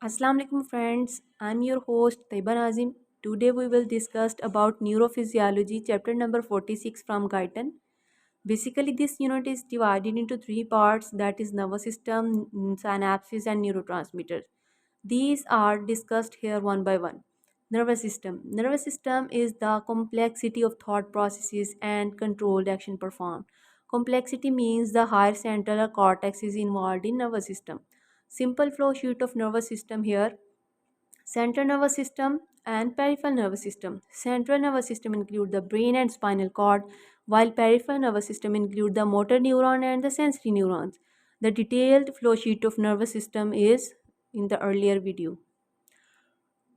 Assalamu alaikum friends, I'm your host Taiba Nazim. Today we will discuss about neurophysiology chapter number 46 from Gyton. Basically this unit is divided into three parts, that is nervous system, synapses and neurotransmitters. These are discussed here one by one. Nervous system. Nervous system is the complexity of thought processes and controlled action performed. Complexity means the higher central cortex is involved in nervous system. Simple flow sheet of nervous system here. Central nervous system and peripheral nervous system. Central nervous system include the brain and spinal cord, while peripheral nervous system include the motor neuron and the sensory neurons. The detailed flow sheet of nervous system is in the earlier video.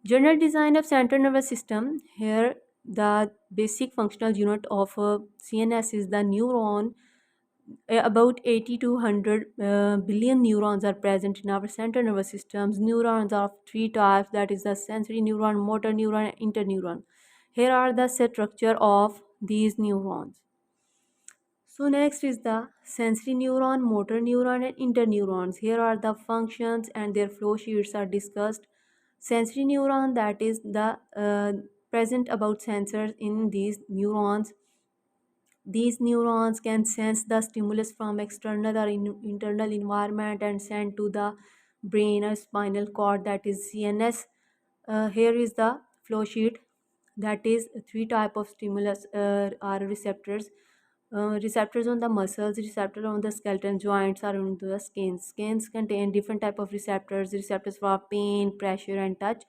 General design of central nervous system. Here the basic functional unit of CNS is the neuron. About 80 to 100 billion neurons are present in our central nervous systems. Neurons are of three types, that is the sensory neuron, motor neuron, and interneuron. Here are the structure of these neurons. So next is the sensory neuron, motor neuron, and interneurons. Here are the functions and their flow sheets are discussed. Sensory neuron, that is the present about sensors in these neurons. These neurons can sense the stimulus from external or internal environment and send to the brain or spinal cord, that is CNS. Here is the flow sheet, that is three type of stimulus are receptors. Receptors on the muscles, receptors on the skeleton joints, are on the skins. Skins contain different type of receptors, receptors for pain, pressure and touch.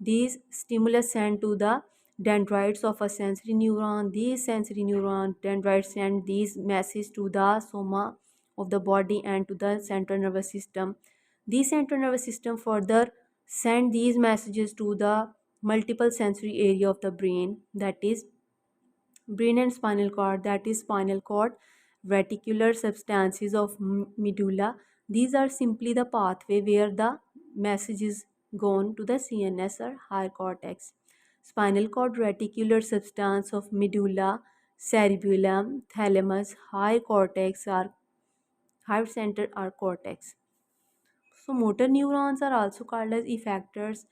These stimulus send to the dendrites of a sensory neuron. These sensory neuron dendrites send these messages to the soma of the body and to the central nervous system. These central nervous system further send these messages to the multiple sensory area of the brain, that is brain and spinal cord, that is spinal cord, reticular substances of medulla. These are simply the pathway where the message is gone to the CNS or higher cortex. Spinal cord, reticular substance of medulla, cerebellum, thalamus, higher cortex or higher center or cortex. So motor neurons are also called as effectors.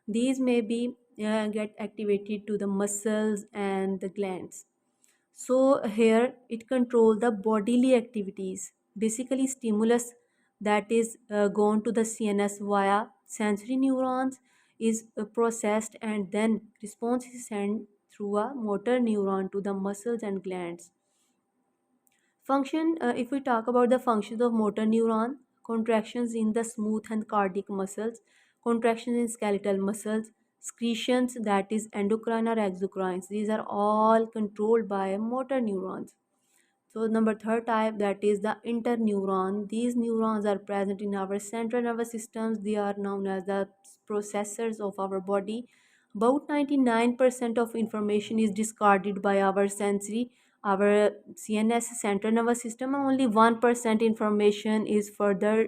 These may be get activated to the muscles and the glands. So here it control the bodily activities. Basically stimulus that is gone to the CNS via sensory neurons is processed, and then response is sent through a motor neuron to the muscles and glands. Function, if we talk about the functions of motor neuron, contractions in the smooth and cardiac muscles, contractions in skeletal muscles, secretions, that is endocrine or exocrines. These are all controlled by motor neurons. So number third type, that is the interneuron. These neurons are present in our central nervous systems. They are known as the processors of our body. About 99% of information is discarded by our CNS, central nervous system. Only 1% information is further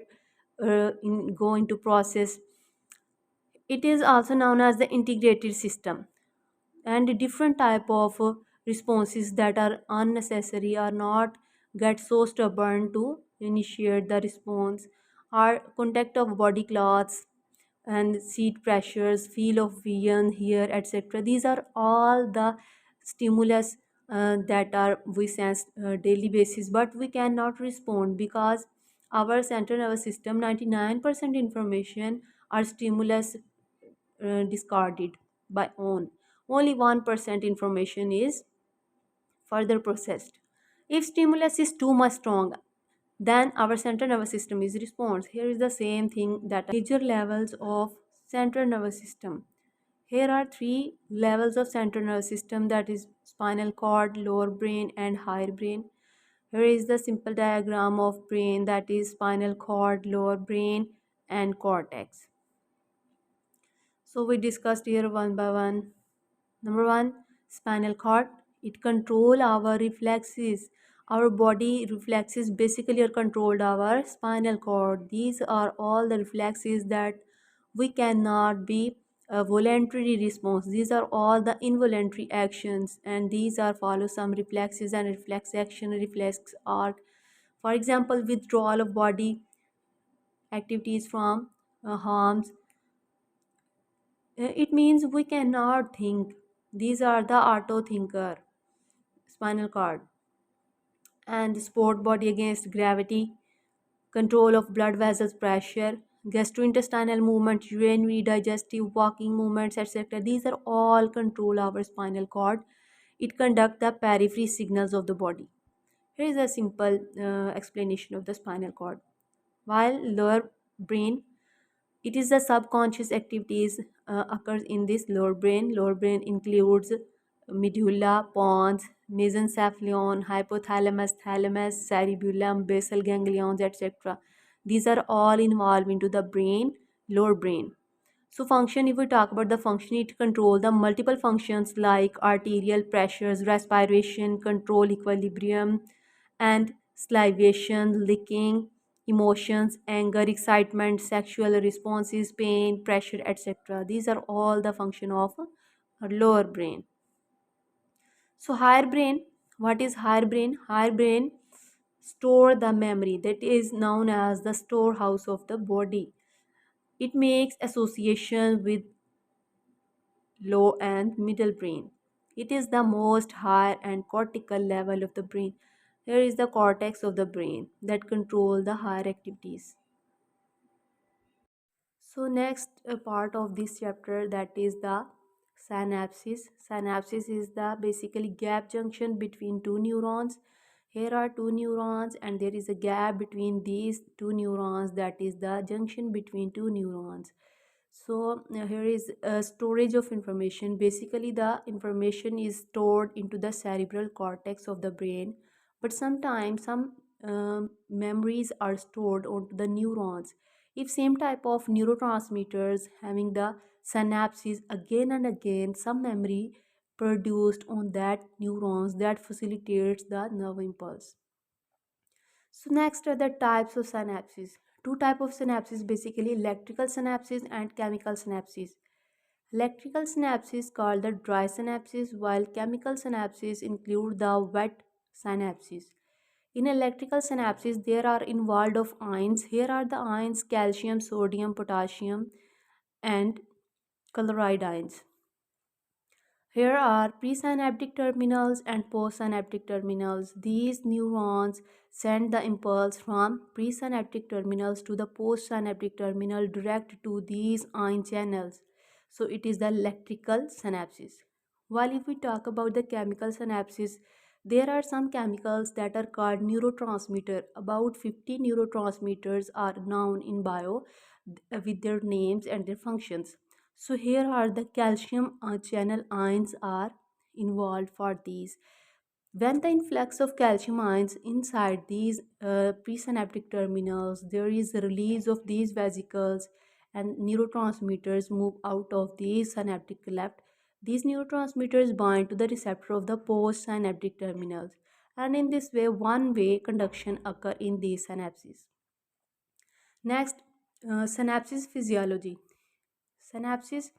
go into process. It is also known as the integrated system, and different type of responses that are unnecessary or not get so stubborn to initiate the response are contact of body cloths and seat pressures, feel of vision, hear, etc. These are all the stimulus that are we sense daily basis, but we cannot respond because our central nervous system 99% information are stimulus discarded by own. Only 1% information is further processed. If stimulus is too much strong, then our central nervous system is response. Here is the same thing, that major levels of central nervous system. Here are three levels of central nervous system, that is spinal cord, lower brain and higher brain. Here is the simple diagram of brain, that is spinal cord, lower brain and cortex. So we discussed here one by one. Number one, spinal cord. It control our reflexes. Our body reflexes basically are controlled our spinal cord. These are all the reflexes that we cannot be a voluntary response. These are all the involuntary actions, and these are follow some reflexes and reflex action, reflex arc. For example, withdrawal of body activities from harms, It means we cannot think. These are the auto thinker, spinal cord, and support body against gravity, control of blood vessels pressure, gastrointestinal movements, urinary, digestive, walking movements, etc. These are all control our spinal cord. It conducts the periphery signals of the body. Here is a simple explanation of the spinal cord. While lower brain, it is the subconscious activities occurs in this lower brain. Lower brain includes medulla, pons, mesencephalion, hypothalamus, thalamus, cerebellum, basal ganglions, etc. These are all involved into the brain, lower brain. So function, if we talk about the function, it control the multiple functions like arterial pressures, respiration, control equilibrium, and salivation, licking, emotions, anger, excitement, sexual responses, pain, pressure, etc. These are all the function of our lower brain. So higher brain, what is higher brain? Higher brain store the memory, that is known as the storehouse of the body. It makes association with low and middle brain. It is the most high and cortical level of the brain. Here is the cortex of the brain that control the higher activities. So next part of this chapter, that is the synapses. Synapses is the basically gap junction between two neurons. Here are two neurons and there is a gap between these two neurons, that is the junction between two neurons. So here is a storage of information. Basically the information is stored into the cerebral cortex of the brain, but sometimes some memories are stored onto the neurons. If same type of neurotransmitters having the synapses again and again, some memory produced on that neurons that facilitates the nerve impulse. So next are the types of synapses. Two type of synapses, basically electrical synapses and chemical synapses. Electrical synapses called the dry synapses, while chemical synapses include the wet synapses. In electrical synapses, there are involved of ions. Here are the ions: calcium, sodium, potassium, and chloride ions. Here are presynaptic terminals and postsynaptic terminals. These neurons send the impulse from presynaptic terminals to the postsynaptic terminal direct to these ion channels. So it is the electrical synapses. While if we talk about the chemical synapses, there are some chemicals that are called neurotransmitter. About 50 neurotransmitters are known in bio with their names and their functions. So here are the calcium channel ions are involved for these. When the influx of calcium ions inside these presynaptic terminals, there is a release of these vesicles and neurotransmitters move out of these synaptic cleft. These neurotransmitters bind to the receptor of the postsynaptic terminals, and in this way one-way conduction occur in these synapses. Next, synapses physiology. Synapses,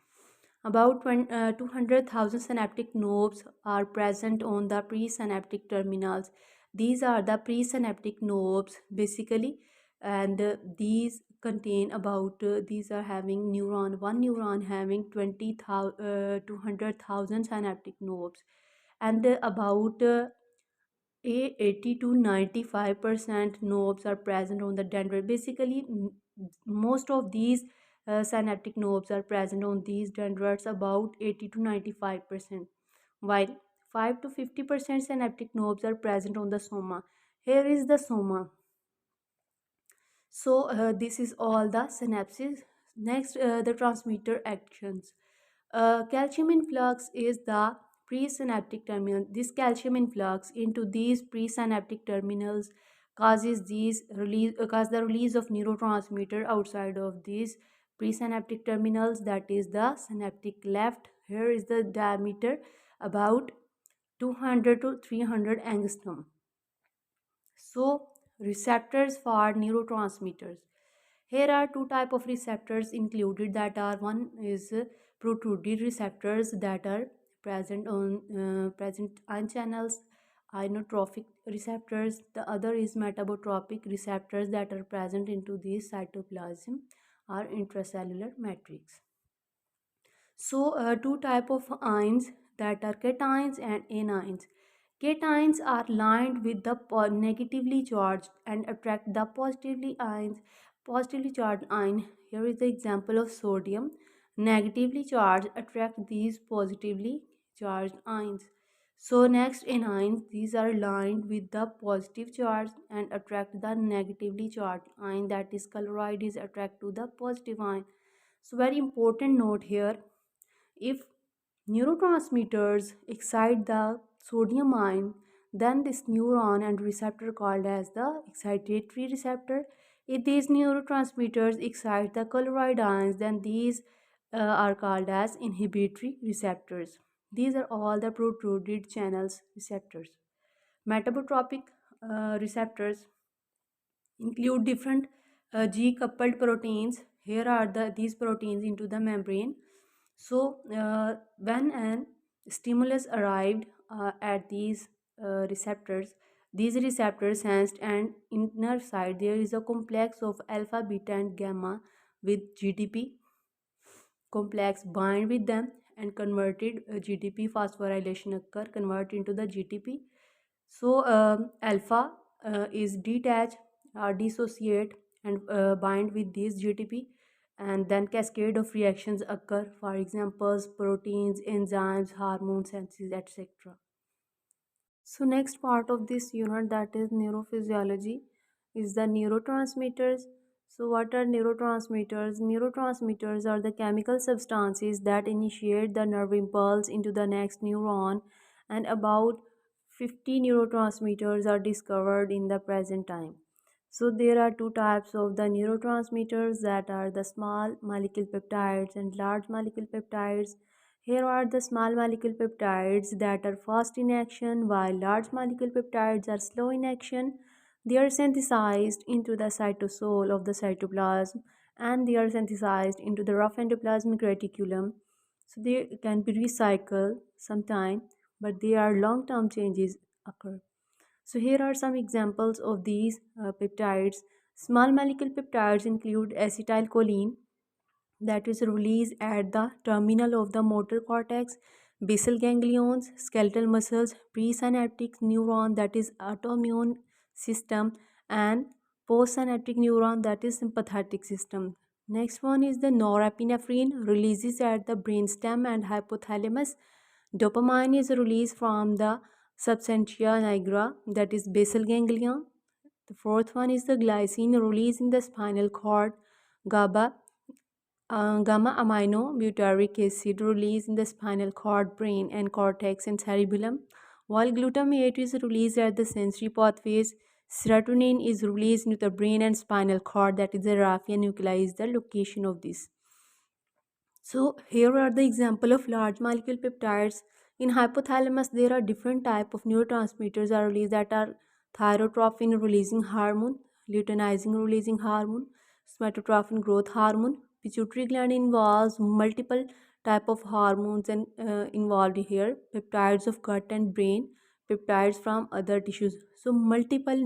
about 200,000 synaptic nodes are present on the presynaptic terminals. These are the presynaptic nodes basically, and these contain about these are having neuron, one neuron having 200,000 synaptic nodes, and about 80 to 95% knobs are present on the dendrite. Basically, most of these synaptic knobs are present on these dendrites, about 80 to 95%, while 5 to 50% synaptic knobs are present on the soma. Here is the soma. So this is all the synapses. Next, the transmitter actions. Calcium influx is the presynaptic terminal. This calcium influx into these presynaptic terminals causes the release of neurotransmitter outside of these presynaptic terminals, that is the synaptic cleft. Here is the diameter about 200 to 300 angstrom. So receptors for neurotransmitters. Here are two type of receptors included, that are one is protruded receptors that are present ion channels, ionotrophic receptors. The other is metabotropic receptors that are present into the cytoplasm or intracellular matrix. So, two type of ions, that are cations and anions. Cations are lined with the negatively charged and attract the positively charged ion. Here is the example of sodium. Negatively charged attract these positively charged ions. So next anions, these are lined with the positive charge and attract the negatively charged ion, that is chloride is attract to the positive ion. So very important note here, if neurotransmitters excite the sodium ion, then this neuron and receptor called as the excitatory receptor. If these neurotransmitters excite the chloride ions, then these are called as inhibitory receptors. These are all the protruded channels receptors. Metabotropic receptors include different G-coupled proteins. Here are these proteins into the membrane. So when an stimulus arrived at these receptors sensed an inner side. There is a complex of alpha, beta, and gamma with GDP complex bind with them and converted GDP phosphorylation occur, convert into the GTP. So alpha is detach or dissociate and bind with these GTP, and then cascade of reactions occur, for examples proteins, enzymes, hormone synthesis, etc. So next part of this unit, that is neurophysiology, is the neurotransmitters. So what are neurotransmitters? Neurotransmitters are the chemical substances that initiate the nerve impulse into the next neuron, and about 50 neurotransmitters are discovered in the present time. So there are two types of the neurotransmitters, that are the small molecule peptides and large molecule peptides. Here are the small molecule peptides that are fast in action, while large molecule peptides are slow in action. They are synthesized into the cytosol of the cytoplasm, and they are synthesized into the rough endoplasmic reticulum. So they can be recycled sometime, but they are long-term changes occur. So here are some examples of these peptides. Small molecule peptides include acetylcholine, that is released at the terminal of the motor cortex, basal ganglions, skeletal muscles, presynaptic neuron, that is autoimmune system, and postsynaptic neuron, that is sympathetic system. Next one is the norepinephrine, releases at the brainstem and hypothalamus. Dopamine is released from the substantia nigra, that is basal ganglia. The fourth one is the glycine, released in the spinal cord. GABA, gamma amino butyric acid, released in the spinal cord, brain, and cortex and cerebellum, while glutamate is released at the sensory pathways. Serotonin is released into the brain and spinal cord, that is the raphia nuclei is the location of this. So here are the example of large molecule peptides. In hypothalamus, there are different type of neurotransmitters are released, that are thyrotrophin releasing hormone, luteinizing releasing hormone, somatotrophin growth hormone. Pituitary gland involves multiple type of hormones and involved here. Peptides of gut and brain, peptides from other tissues. So multiple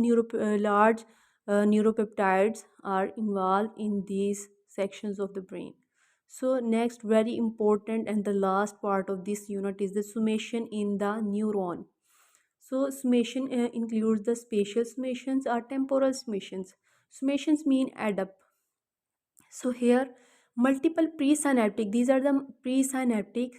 large neuropeptides are involved in these sections of the brain. So next, very important and the last part of this unit is the summation in the neuron. So summation includes the spatial summations or temporal summations. Summations mean add up. So here multiple presynaptic, these are the presynaptic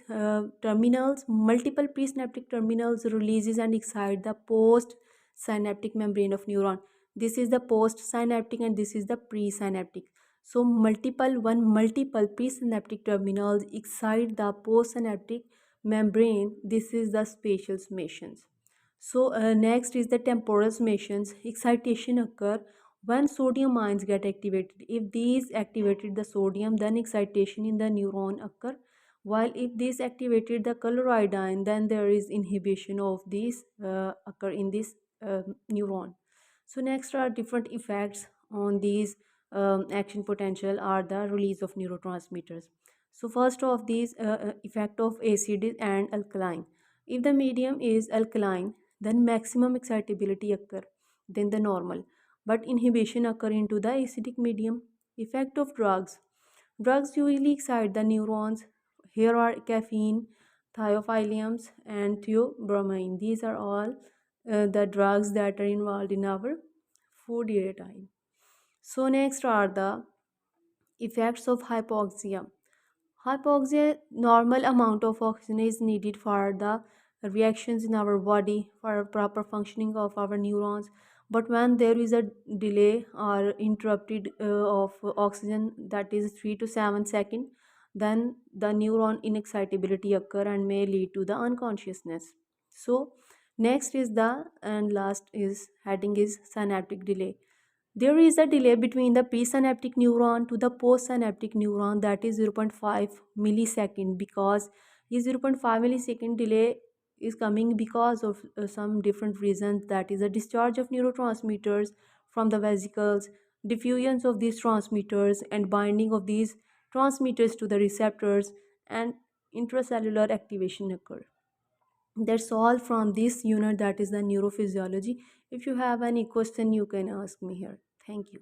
terminals, multiple presynaptic terminals releases and excite the post synaptic membrane of neuron. This is the post synaptic and this is the presynaptic. So multiple presynaptic terminals excite the postsynaptic membrane. This is the spatial summations. So next is the temporal summations. Excitation occur when sodium ions get activated. If these activated the sodium, then excitation in the neuron occur. While if this activated the chloride ion, then there is inhibition of these occur in this neuron. So next are different effects on these action potential are the release of neurotransmitters. So first of these effect of acid and alkaline. If the medium is alkaline, then maximum excitability occur than the normal, but inhibition occur into the acidic medium. Effect of drugs. Drugs usually excite the neurons. Here are caffeine, thiophyllums, and theobromine. These are all the drugs that are involved in our food at a time. So next are the effects of hypoxia. Hypoxia, normal amount of oxygen is needed for the reactions in our body for proper functioning of our neurons. But when there is a delay or interrupted of oxygen, that is 3 to 7 seconds, then the neuron inexcitability occur and may lead to the unconsciousness. So next is the and last is heading is synaptic delay. There is a delay between the presynaptic neuron to the postsynaptic neuron, that is 0.5 millisecond, because this 0.5 millisecond delay is coming because of some different reasons, that is a discharge of neurotransmitters from the vesicles, diffusions of these transmitters and binding of these transmitters to the receptors, and intracellular activation occur. That's all from this unit, that is the neurophysiology. If you have any question, you can ask me here. Thank you.